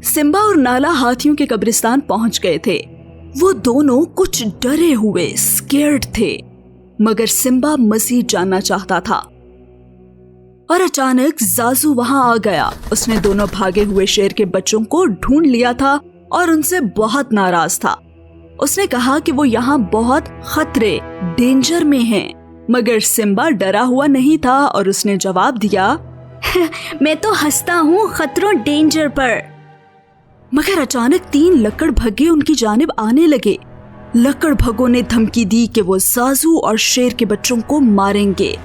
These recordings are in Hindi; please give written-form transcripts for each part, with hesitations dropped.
सिम्बा और नाला हाथियों के कब्रिस्तान पहुंच गए थे। वो दोनों कुछ डरे हुए स्केर्ड थे, मगर सिम्बा मजीद जानना चाहता था। और अचानक जाजू वहां आ गया। उसने दोनों भागे हुए शेर के बच्चों को ढूंढ लिया था और उनसे बहुत नाराज था। उसने कहा कि वो यहाँ बहुत खतरे, डेंजर में हैं, मगर सिम्बा डरा हुआ नहीं था और उसने जवाब दिया, मैं तो हंसता हूँ खतरों, डेंजर पर। मगर अचानक 3 लकड़भगे उनकी जानिब आने लगे। लकड़भगों ने धमकी दी कि वो जाजू और शेर के बच्चों को मारेंगे।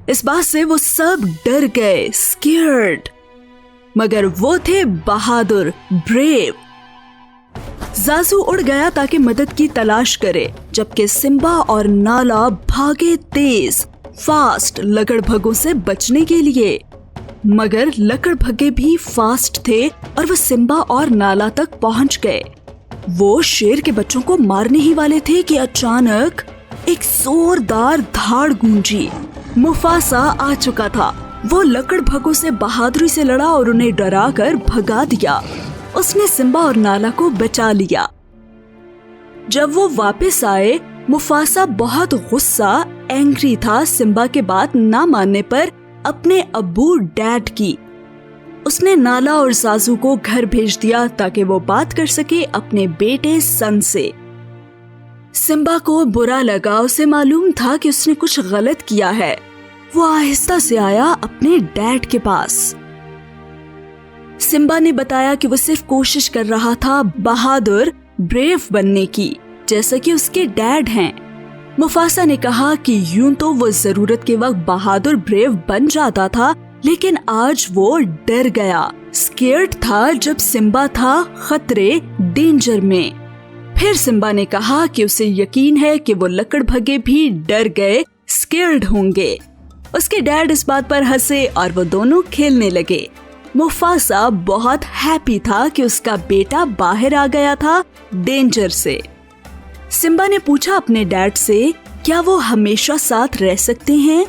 इस बात से वो सब डर गए, स्केर्ड। मगर वो थे बहादुर, ब्रेव। जाजू उड़ गया ताकि मदद की तलाश करे, जबकि सिम्बा और नाला भागे तेज, फास्ट लकड़भगों से बचने के लिए। मगर लकड़भगे भी फास्ट थे और वो सिम्बा और नाला तक पहुंच गए। वो शेर के बच्चों को मारने ही वाले थे कि अचानक एक जोरदार धाड़ गूंजी। मुफासा आ चुका था। वो लकड़भगों से बहादुरी से लड़ा और उन्हें डराकर भगा दिया। उसने सिम्बा और नाला को बचा लिया। जब वो वापस आए, मुफासा बहुत गुस्सा, एंग्री था सिम्बा के बात ना मानने पर अपने अब्बू डैड की। उसने नाला और जाजू को घर भेज दिया ताकि वो बात कर सके अपने बेटे सन से। सिम्बा को बुरा लगा। उसे मालूम था कि उसने कुछ गलत किया है। वो आहिस्ता से आया अपने डैड के पास। सिम्बा ने बताया कि वो सिर्फ कोशिश कर रहा था बहादुर, ब्रेव बनने की, जैसा कि उसके डैड हैं। मुफासा ने कहा कि यूं तो वो जरूरत के वक्त बहादुर, ब्रेव बन जाता था, लेकिन आज वो डर गया, स्केर्ड था जब सिम्बा था खतरे, डेंजर में। फिर सिम्बा ने कहा कि उसे यकीन है कि वो लकड़भगे भी डर गए, स्केर्ड होंगे। उसके डैड इस बात पर हंसे और वो दोनों खेलने लगे। मुफासा बहुत हैप्पी था कि उसका बेटा बाहर आ गया था डेंजर से। सिम्बा ने पूछा अपने डैड से, क्या वो हमेशा साथ रह सकते हैं?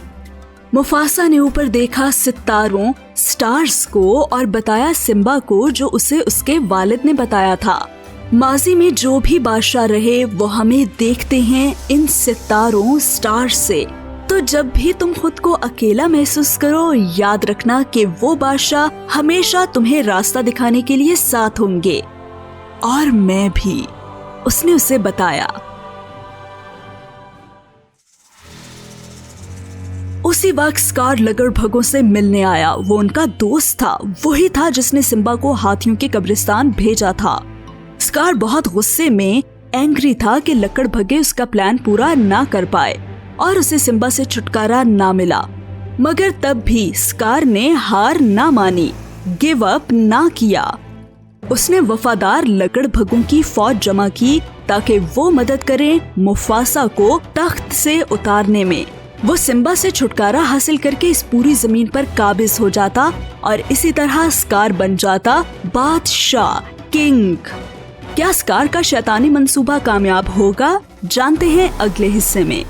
मुफासा ने ऊपर देखा सितारों, स्टार्स को, और बताया सिम्बा को जो उसे उसके वालिद ने बताया था। माजी में जो भी बादशाह रहे वो हमें देखते हैं इन सितारों, स्टार्स से। तो जब भी तुम खुद को अकेला महसूस करो, याद रखना कि वो बादशाह हमेशा तुम्हें रास्ता दिखाने के लिए साथ होंगे। और मैं भी, उसने उसे बताया। उसी वक्त स्कार लकड़भगों से मिलने आया। वो उनका दोस्त था, वही था जिसने सिम्बा को हाथियों के कब्रिस्तान भेजा था। स्कार बहुत गुस्से में, एंग्री था कि लकड़भगे उसका प्लान पूरा ना कर पाए और उसे सिम्बा से छुटकारा ना मिला। मगर तब भी स्कार ने हार ना मानी, गिव अप ना किया। उसने वफादार लकड़भगों की फौज जमा की ताकि वो मदद करे मुफासा को तख्त से उतारने में। वो सिम्बा से छुटकारा हासिल करके इस पूरी जमीन पर काबिज हो जाता और इसी तरह स्कार बन जाता बादशाह, किंग। क्या स्कार का शैतानी मंसूबा कामयाब होगा? जानते हैं अगले हिस्से में।